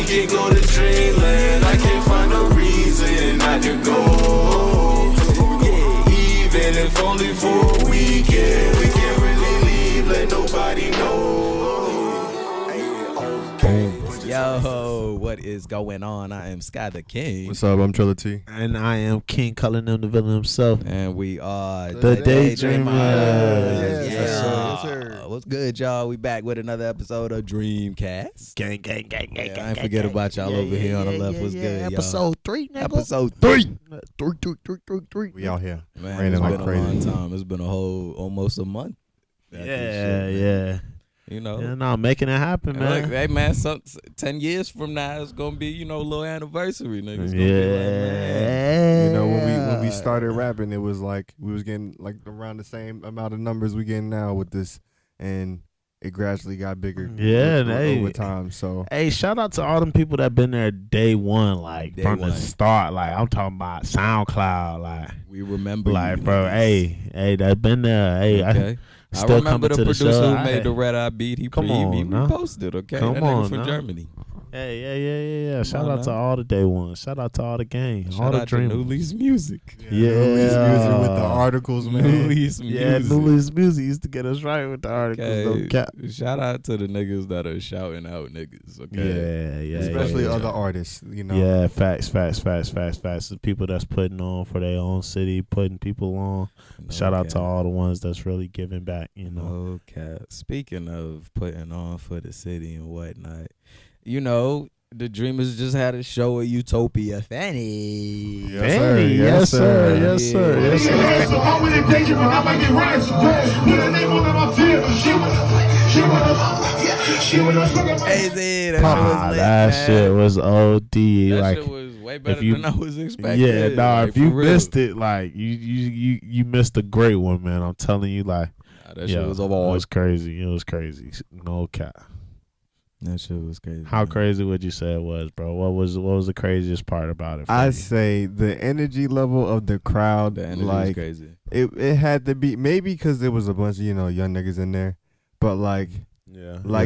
can go to dreamland. I can't find a reason not to go. Yeah, even if only for a weekend, we can't really leave, let nobody know. Yo, what is going on? I am Sky the King. What's up? I'm Trilla T. And I am King Cullen the villain himself. And we are the Daydreamers. Yes, sir. What's good, y'all? We back with another episode of Dreamcast. Gang. I ain't forget about y'all over here on the left. What's good, y'all? Episode 3, nigga. Episode 3. Three. We out here. Man, Raining it's like been a crazy. long time. It's been almost a month. Yeah. You know, Yeah, no, making it happen, man. Look, hey man, 10 years from now it's gonna be, a little anniversary, nigga. It's gonna Yeah. be like, man. You know, when we started rapping, it was like we was getting like around the same amount of numbers we getting now with this, and it gradually got bigger. Yeah, over time. So hey, shout out to all them people that been there day one, like Day from one. the start. Like I'm talking about SoundCloud, like We remember like you, bro. niggas. Hey, that been there. Hey, Okay. I still remember coming the to the producer show. who made the Red Eye beat. He Come on, now. reposted, okay? Come that on, nigga from now. Germany. Yeah. Shout on out to now. all the day ones. Shout out to all the gang. all Shout the out to dreamers. Newly's Music. Yeah. Newly's music with the articles, man. Newly's Yeah, Music. Newly's Music used to get us right with the articles. Okay. No cap. Shout out to the niggas that are shouting out niggas, okay? Yeah. Especially yeah. other artists, you know. Yeah, facts. The people that's putting on for their own city, putting people on. Shout out to all the ones that's really giving back, Okay. Speaking of putting on for the city and whatnot, the Dreamers just had a show at Utopia Feni. Yes, sir. Yes, sir. So I'm in danger, but I might get right today. Put a name on my tears. She wanna Hey, that shit was lit, That man. shit was OD. That like, shit was way better you- than I was expecting. yeah, like, if for you real. missed it, like you missed a great one, man. I'm telling you, like, Nah, that shit was over. It was crazy. No cap. That shit was crazy. How man. crazy would you say it was, bro? What was the craziest part about it? For I you? say the energy level of the crowd, The energy was like crazy. it had to be maybe because there was a bunch of young niggas in there, but like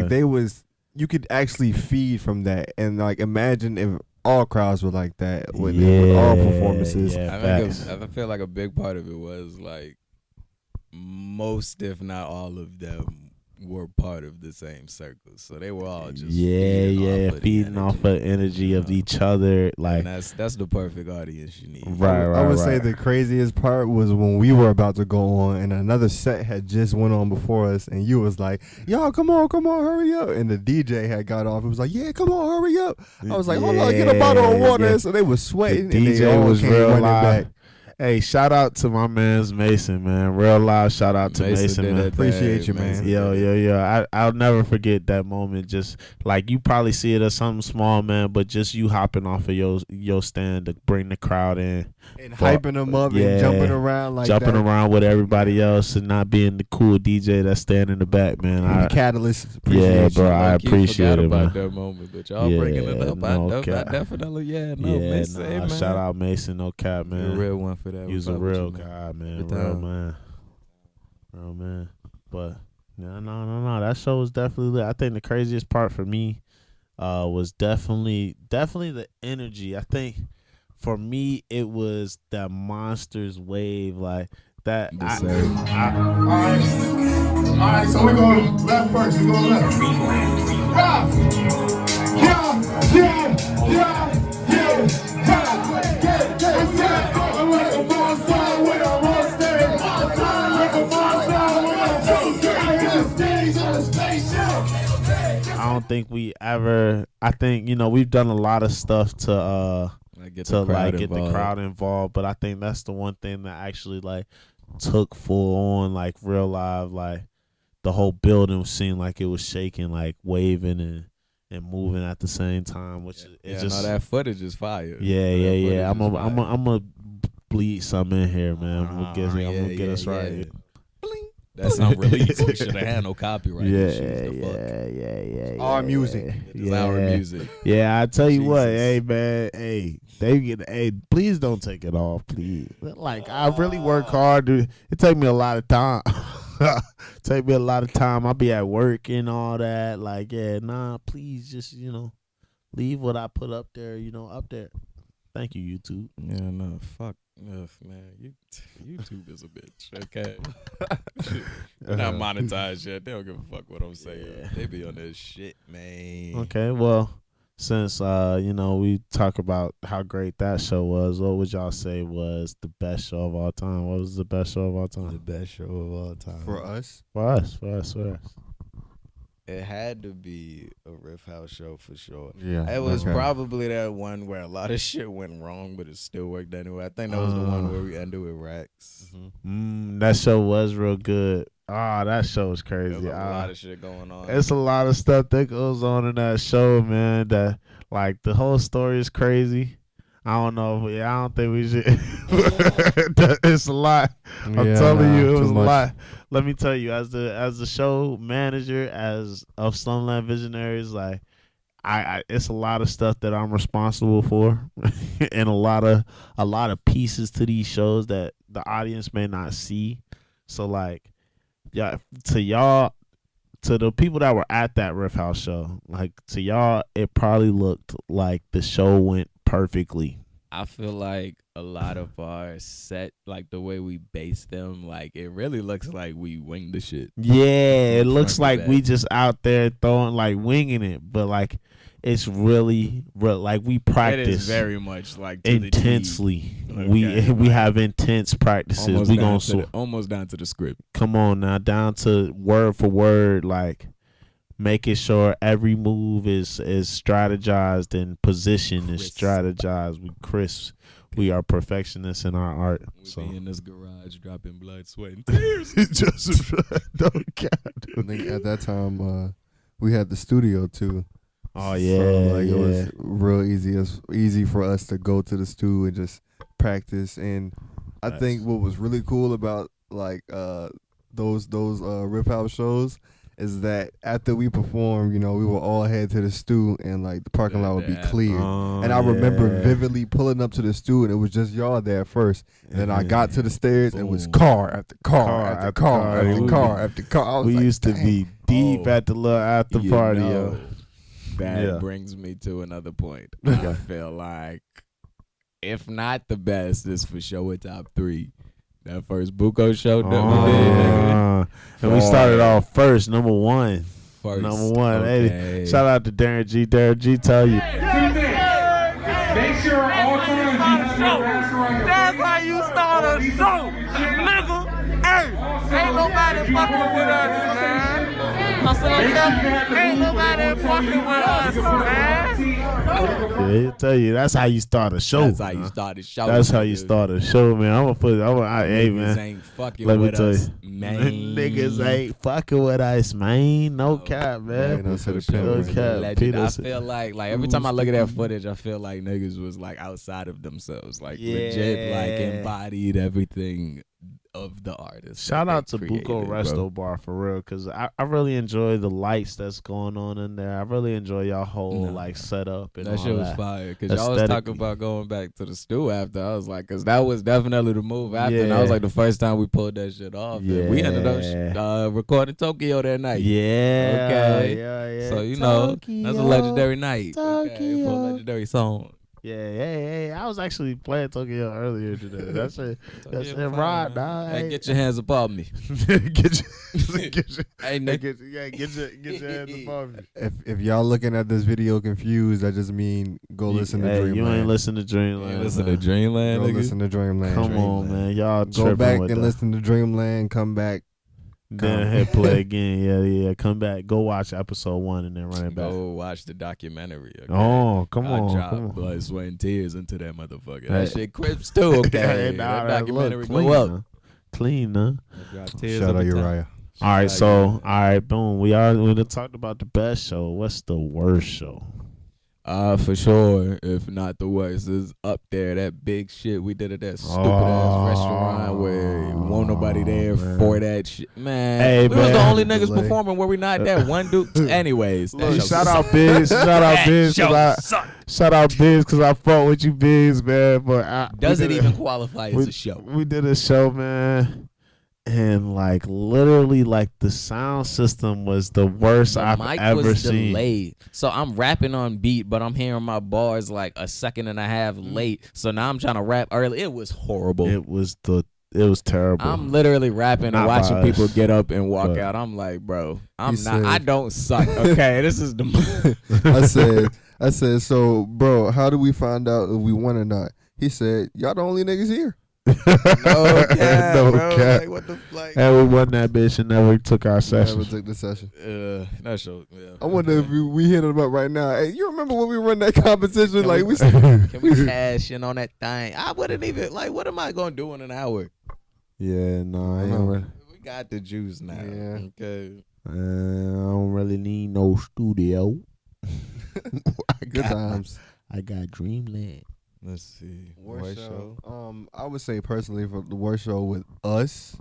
they was you could actually feed from that, and like imagine if all crowds were like that with all performances. Yeah, I feel like a big part of it was like most, if not all of them, were part of the same circle, so they were all just feeding off the energy of each other, like, and that's the perfect audience you need. right. I would say the craziest part was when we were about to go on and another set had just went on before us, and you was like, "Y'all, come on, hurry up!" And the DJ had got off. It was like, "Yeah, come on, hurry up!" I was like, "Hold on, get a bottle of water." Yeah. So they was sweating. The and they DJ all was came real running live. back. Hey, shout out to my man's Mason, man. Real loud shout out to Mason, did man. that Appreciate thing, you, man. Yo. I'll never forget that moment. Just like you probably see it as something small, man, but just you hopping off of your stand to bring the crowd in And hyping them up and jumping around like jumping that. around with everybody else and not being the cool DJ that's standing in the back, man. The catalyst. Yeah, Appreciate bro. you. I Low-key appreciate forgot it, about man. that moment, but y'all Yeah, bringing it up. no I cap. definitely, Mason, hey, man. Shout out Mason, no cap, man. You're a real one for that. He was a Fuck with real you, man. guy, man. Good time. Real man. But no. That show was definitely lit. I think the craziest part for me was definitely the energy. I think for me it was that Monsters wave, like that. Alright, so we going left first. We going left. I don't think we ever. I think we've done a lot of stuff to Get the crowd involved, but I think that's the one thing that actually like took full on, like real live, like the whole building seemed like it was shaking, like waving and moving at the same time, which is just that footage is fire. Yeah. I'm gonna bleed some in here, man. I'm gonna get us right. Yeah. That sound really easy. Should have had no copyright. Yeah. Our music. It's our music. Yeah, I tell you what, Jesus. hey man, please don't take it off, please. Like I really work hard. It take me a lot of time. I'll be at work and all that. Like, please just leave what I put up there, up there. Thank you, YouTube. Yeah, no, fuck enough, man. YouTube is a bitch, okay? We're not monetized yet. They don't give a fuck what I'm saying. Yeah. They be on this shit, man. Okay, well, since we talk about how great that show was, what would y'all say was the best show of all time? What was the best show of all time? The best show of all time. For us. For us. It had to be a Riff House show for sure. Yeah. It was okay. probably that one where a lot of shit went wrong, but it still worked anyway. I think that was the one where we ended with Rex. That show was real good. That show was There crazy. was a lot of shit going on. It's a lot of stuff that goes on in that show, man. That like the whole story is crazy. I don't know. I don't think we should. It's a lot. I'm telling you, it was a lot. Let me tell you, as the show manager, of Slumland Visionaries, like I it's a lot of stuff that I'm responsible for, and a lot of pieces to these shows that the audience may not see. So like, yeah, to the people that were at that Riff House show, like to y'all, it probably looked like the show went perfectly. I feel like a lot of our set, like the way we base them, like it really looks like we winged the shit. Yeah, it looks Fuck like that. we just out there throwing, like winging it, but like it's really like we It practice is very much like to the T. intensely. Okay, We have intense practices. Almost We down, gonna almost down to the script. come on now, down to word for word, like making sure every move is strategized and position is Crisp. strategized. We crisp. We are perfectionists in our art. We So be in this garage dropping blood, sweat, and tears. just don't care. I think at that time we had the studio too. Oh So, yeah, like, it was real easy for us to go to the studio and just practice. And I Nice. think what was really cool about like those Rip House shows is that after we performed, we would all head to the stew and like the parking lot would be cleared. And I remember vividly pulling up to the stew and it was just y'all there first. And then I got to the stairs and it was car after car after car after car after car. I was We like, used to dang. be deep Oh, at the little after party, yo. That Yeah. brings me to another point. I feel like, if not the best, is for sure a top 3. That first Buko show that we did, nigga. And we started off first, number 1. First, Number 1. okay. Hey, shout out to Darren G. Darren G. Tell you. Make sure all times you have your mask around your That's face. how you start a show, nigga. Hey, ain't nobody fucking with us, man. I said, ain't nobody fucking with us, man. Yeah, he'll tell you. That's how you start a show. That's how you start a show. That's how you nigga. start a show, man. I'm gonna put. Hey, Niggas man. ain't fucking Let me with tell us, you, man. niggas ain't fucking with us, man. No cap, man. no, said it For sure. Pimp, It's man. a legend. Peter I said- feel like every time I look at that footage, I feel like niggas was like outside of themselves, like legit, like Yeah. embodied everything of the artist. Shout that out to they Buko created, Resto bro. Bar for real, cause I really enjoy the lights that's going on in there. I really enjoy y'all whole Nah. like setup and That all shit was that. fire. Cause y'all was talking Aesthetically. about going back to the stew after. I was like, cause that was definitely the move after. And that Yeah. was like the first time we pulled that shit off. And we ended Yeah. up recording Tokyo that night. Yeah. Okay. Yeah. So that's a Tokyo. legendary night. Okay, for a Tokyo. legendary song. Yeah. Hey. I was actually playing Tokyo earlier today. That's it. That's Tokyo it. fire, Right, man. dog. Hey, get your hands above me. get your. Hey, nigga. Get your hands above you. If y'all looking at this video confused, I just mean go listen to Hey, Dreamland. you ain't listen to Dreamland. Listen to man. Dreamland, Go nigga. listen to Dreamland. Come on, man. Y'all Go tripping back with and that. listen to Dreamland. Come back. Then hit play again. Yeah. Come back. Go watch episode 1 and then run it back. Go watch the documentary. Okay? Oh, come I on. dropped Come on. blood, sweat, and tears into that motherfucker. Hey. That shit crisp too. Okay, Hey, nah, that documentary look, go clean, up. huh? Clean, huh? I dropped tears Shout out every time. Uriah. All right, Shout so out all right, boom. We done talked about the best show. What's the worst show? For sure, if not the worst, is up there. That big shit we did at that stupid ass restaurant where won't nobody there man. for that shit. Man, Hey, we was the man. only niggas Delay. performing where we not that one dude. Anyways, that Look, show shout sucked. out Biz, shout out Biz, shout out Biz, cause I fought with you, Biz, man. But Does we it did even qualify as we- a show? We did a show, man, and like literally like the sound system was the worst The I've mic ever was seen. delayed. So I'm rapping on beat, but I'm hearing my bars like a second and a half late. So now I'm trying to rap early. It was horrible. It was terrible. I'm literally rapping Not and watching by people us, get up and walk but- out. I'm like, bro, I'm He not. I said- don't suck. Okay, this is the. I said, so, bro, how do we find out if we won or not? He said, y'all the only niggas here. No cap, No bro. cap. Like, what the like? And we won that bitch and never took our Never session. took the session. That show. Yeah. I wonder if we hit him up right now. Hey, you remember when we run that competition? Can Like we- we Can we cash in on that thing? I wouldn't even like. What am I gonna do in an hour? Yeah, no, I I ain't know. really. We got the juice now. Yeah. Okay. I don't really need no studio. good times. I got Dreamland. Let's see. Worst show. I would say personally for the worst show with us.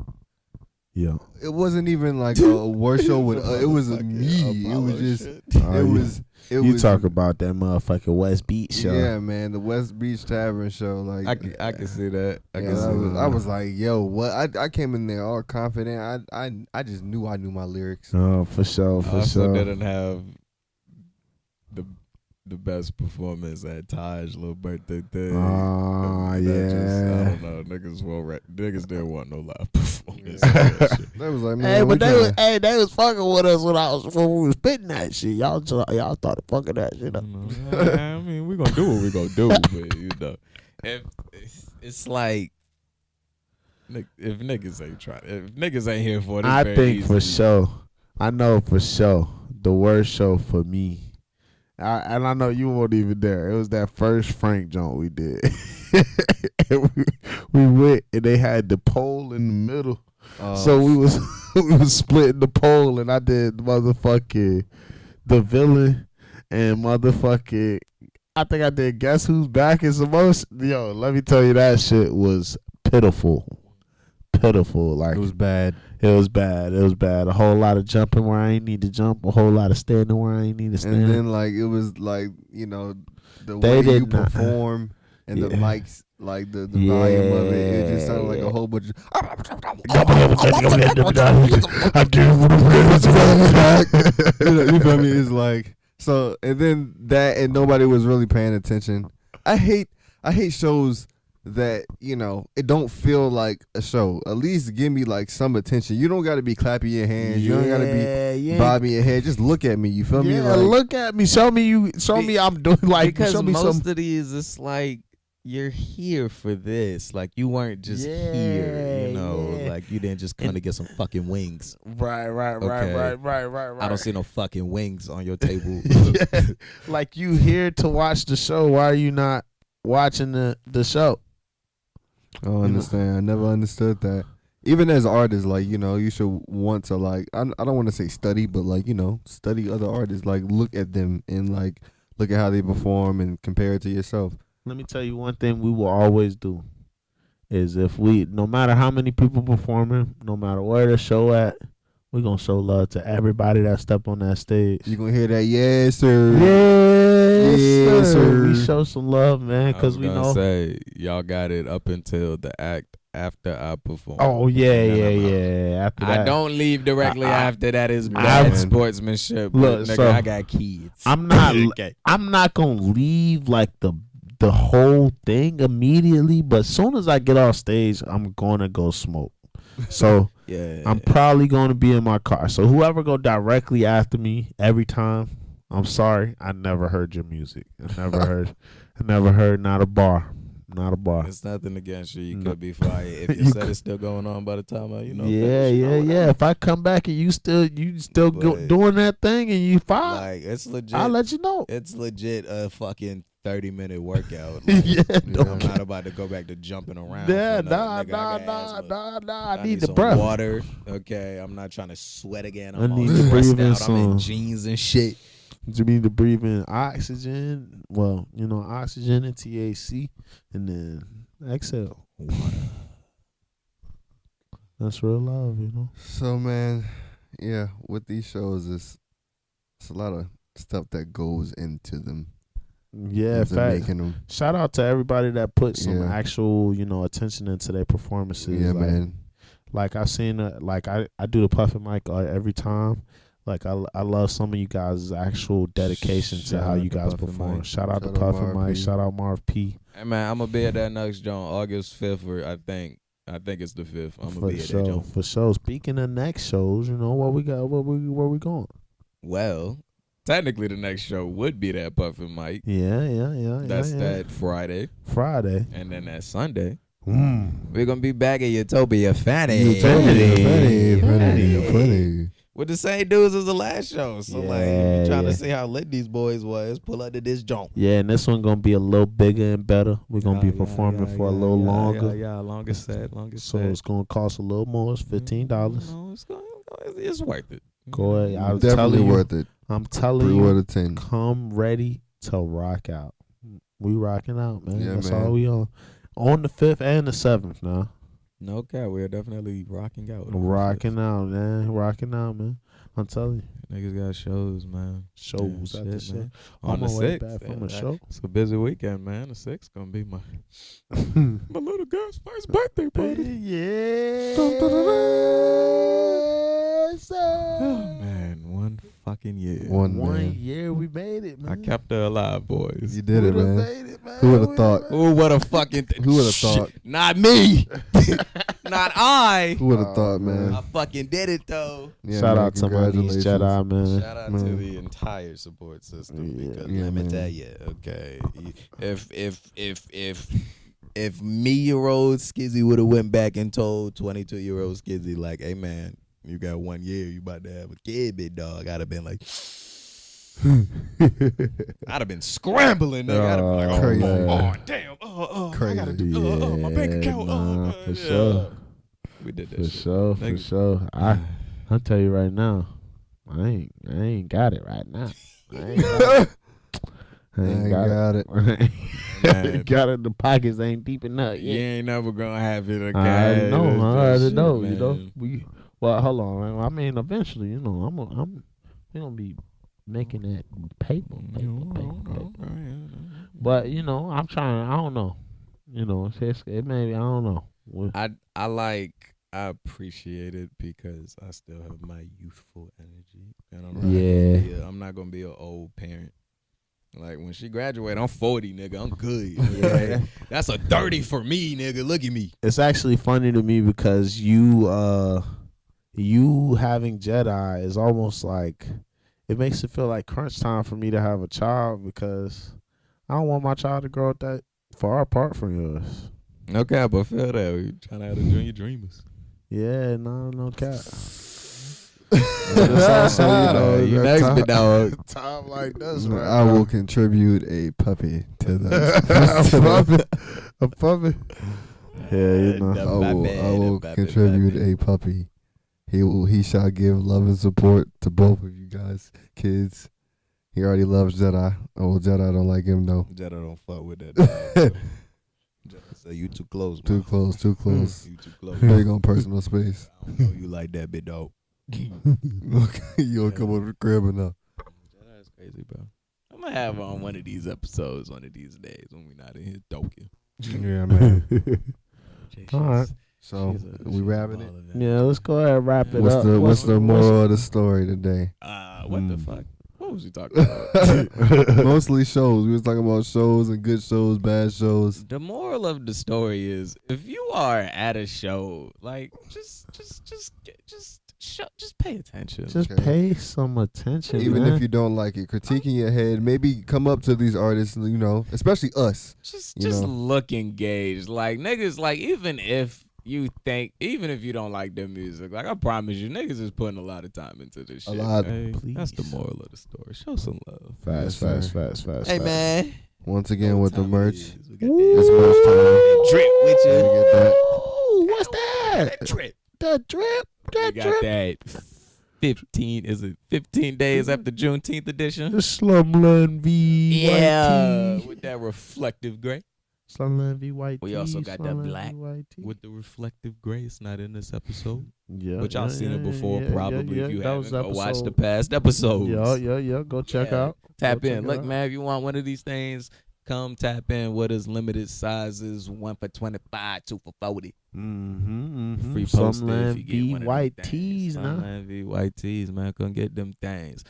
Yeah. It wasn't even like a worst show with us. It was me. It was just. It was. It You was. talk about that motherfucking West Beach show. Yeah, man, the West Beach Tavern show. Like I can see that. I yeah, can see I that. was like, yo, what? I came in there all confident. I just knew I knew my lyrics. Oh, for sure, I for also sure. didn't have the best performance at Taj little birthday thing. Oh, That yeah. just, I don't know. Niggas didn't want no live performance. That was like, man, Hey, we but tryna- they was fucking with us when we was spitting that shit. Y'all started fucking that shit up. I mean, we gonna do what we gonna do, but you know, if it's like. If niggas ain't trying, if niggas ain't here for it, it's I very think easy. for sure. I know for sure the worst show for me. And I know you weren't even there. It was that first Frank joint we did. And we went and they had the pole in the middle. So we was splitting the pole and I did motherfucking the villain and motherfucking I think I did Guess Who's Back is the most. Yo, let me tell you that shit was pitiful. Like it was bad. It was bad. A whole lot of jumping where I ain't need to jump. A whole lot of standing where I ain't need to stand. And then like it was like, you know, the They way did you not- perform and the Yeah. mics, like the volume of it just sounded like a whole bunch of you feel me? It's like so, and then that, and nobody was really paying attention. I hate shows that, you know, it don't feel like a show. At least give me like some attention. You don't got to be clapping your hands. You don't got to be bobbing your head. Just look at me. You feel me? Yeah, Like, look at me. Show me I'm doing like. because Show me most some. of these, it's like you're here for this. Like you weren't just Yeah, here, you know. yeah. Like you didn't just come to get some fucking wings. Right. Okay. I don't see no fucking wings on your table. Yeah. Like you here to watch the show. Why are you not watching the show? I don't understand. I never understood that. Even as artists, like, you know, you should want to, like, I don't want to say study, but like, you know, study other artists. Like, look at them and like look at how they perform and compare it to yourself. Let me tell you one thing we will always do is if we, no matter how many people performing, no matter where the show at, we're going to show love to everybody that step on that stage. You gonna hear that? Yes, sir. Yes, sir. We show some love, man, I because was we gonna know. say y'all got it up until the act after I perform. Oh, yeah. And then I'm out. After that. I don't leave directly after that. Is I- bad I- sportsmanship. Look, But, nigga, so, I got kids. I'm not. Okay. I'm not gonna leave like the whole thing immediately, but as soon as I get off stage, I'm gonna go smoke. So Yeah. I'm probably gonna be in my car. So whoever go directly after me every time, I'm sorry, I never heard your music. I never heard not a bar. It's nothing against you. You No. could be fired if your You set is still going on by the time I, finish, Yeah. If I come back and you still But- doing that thing and you fired, Like it's legit. I'll let you know. It's legit a fucking 30-minute workout. Like, Yeah, I'm not about to go back to jumping around. Yeah, for nothing, nigga. I got asthma. I need the some breath. water. Okay, I'm not trying to sweat again. I I'm all need to stressed breathe in out. I'm in some- jeans and shit. You need to breathe in oxygen. Well, oxygen and THC, and then exhale. That's real love, So man, yeah, with these shows, it's a lot of stuff that goes into them. Yeah, into fact. making them. Shout out to everybody that put some Yeah. actual, attention into their performances. Yeah, like, man. Like I seen like I do the puffin mic every time. Like I love some of you guys' actual dedication to Shout how out you to guys Puffin perform. Mike. Shout out to Shout out Puffin Marv Mike. P. Shout out Marv P. Hey man, I'm gonna be at that next joint August 5th, or I think it's the 5th. I'm gonna For be at that sure, joint. for sure. Speaking of next shows, you know what we got? Where we going? Well, technically the next show would be that Puffin Mike. Yeah. That's that Friday, Friday. and then that Sunday we're gonna be back at Utopia Feni. Funny. With the same dudes as the last show. So like, if Yeah, you trying yeah. to see how lit these boys was, pull up to this joint. Yeah, and this one gonna be a little bigger and better. We're gonna be performing for a little longer. Yeah, longer set. So it's gonna cost a little more. It's $15. No, it's worth it. Go ahead. I'm Definitely telling you. worth it. I'm telling 3 you. out of 10. Come ready to rock out. We rocking out, man. Yeah, That's man. all we on. On the 5th and the 7th now. No cap, we're definitely rocking out. Rocking out, man. Rocking out, man. I'm telling you. Niggas got shows, man. Shows Yeah, after shit, shit. man. On On my the way 6th. back from a yeah, show. It's a busy weekend, man. The 6th gonna be my little girl's first birthday party. Oh, man, one fucking year. One year we made it, man. I kept her alive, boys. You did it, Would've man. made it, man. Who would have thought? Who would have fucking... Who would've thought? Not me. Not I. Who would have thought, man? I fucking did it, though. Yeah, Shout man, out to my niece congratulations. Jedi, man. Shout out to Man. the entire support system, Yeah. because Yeah, let me man. tell you, okay, if me-year-old Skizzy would have went back and told 22-year-old Skizzy, like, hey man, you got 1 year, you about to have a kid, big dog, I'd have been like, I'd have been scrambling, nigga. I'd have been like, Crazy. oh damn, I gotta do, my bank account, nah, for yeah. sure. We did that For shit. sure, for Nigga. sure. I'll tell you right now, I ain't got it right now. I ain't got it. I ain't got it. Man. Got it. The pockets ain't deep enough You yet. ain't never gonna have it again. I already know. I already Shit, know. man. You know. Well, hold on. Man. I mean, eventually, you know, we gonna be making that paper. But you know, I'm trying. I don't know. You know, it maybe I don't know. I appreciate it because I still have my youthful energy, and I'm not gonna be an old parent. Like when she graduate, I'm 40, nigga. I'm good. Yeah. That's a 30 for me, nigga. Look at me. It's actually funny to me because you having Jedi is almost like it makes it feel like crunch time for me to have a child because I don't want my child to grow up that far apart from yours. No cap, I feel that. We trying to have the junior dreamers. Yeah, no cap. Also, You next, big dog. Time like this, I will contribute a puppy to the. a puppy. Yeah, you know. I will contribute a puppy. He shall give love and support to both of you guys, kids. He already loves Jedi. Oh, Jedi don't like him though. Jedi don't fuck with that. Jedi say you too close. Too close. You too close. Big on personal space. I don't know you like that, big dog. You gonna come over the crib or no? That's crazy, bro. I'm gonna have her on one of these episodes one of these days when we're not in here doking. Yeah, man. All right. So we wrapping it. Yeah, let's go ahead and wrap it up. What's the moral of the story today? What the fuck? What was he talking about? Mostly shows. We was talking about shows and good shows, bad shows. The moral of the story is if you are at a show, like just pay attention. Just Okay. pay some attention, Even man. if you don't like it, critique in your head. Maybe come up to these artists, you know, especially us. Just you know. look engaged. Like niggas, like even if you don't like their music, like I promise you, niggas is putting a lot of time into this shit. A lot. Okay? Please. That's the moral of the story. Show some love. Fast. Hey man, Once again with the merch. We got It's merch time. drip with Let me you. get that. Ooh, what's that? Drip. The drip. We got that 15 days after Juneteenth edition? The Slumland V. Yeah, White tee. with that reflective gray. Slumland V. White We tee, also got that Slumland V. black White tee. with the reflective gray. It's not in this episode, Yeah, but y'all seen it before yeah, probably. If you that was haven't, go watch the episode- past episodes. Yeah. Go check Yeah. out. Tap Go in. check it Look, out. man, if you want one of these things, Come tap in with us. Limited sizes, 1 for 25, 2 for 40. Free post if you get one of white them tees things. now. Slumland V white tees, man. Come get them things.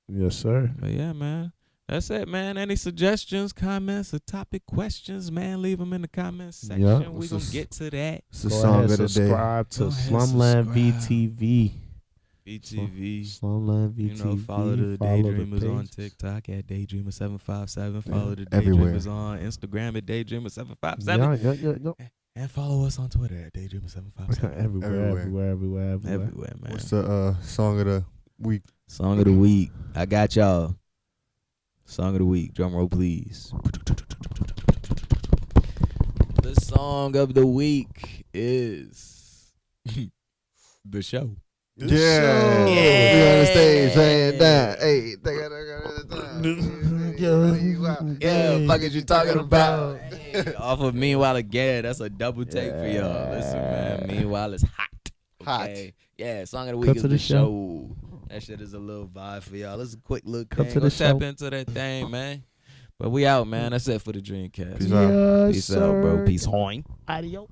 Yes, sir. But yeah, man. That's it, man. Any suggestions, comments, or topic questions, man, leave them in the comments section. Yeah. We gonna get to that. It's the Go song ahead, of the day. subscribe to Go ahead, Slumland subscribe. VTV. BTV. Slumland VTV. You know, follow the Daydreamers on TikTok at Daydreamer757. Follow the everywhere. Daydreamers on Instagram at Daydreamer757. Yeah. And follow us on Twitter at Daydreamer757. Everywhere. Everywhere, man. What's the song of the week? Song of the week. I got y'all. Song of the week. Drum roll, please. The song of the week is The Show. Yeah. We on the stage saying that. Hey, Yeah, fuck is you talking about? Hey, off of Meanwhile Again. That's a double take for y'all. Listen, man. Meanwhile is hot. Okay? Yeah, song of the week Come is to The the Show. That shit is a little vibe for y'all. It's a quick little Come thing. to Go the tap show. into that thing, man. But we out, man. That's it for the Dreamcast. Peace out. Peace out, bro. Peace, hoing. Adios.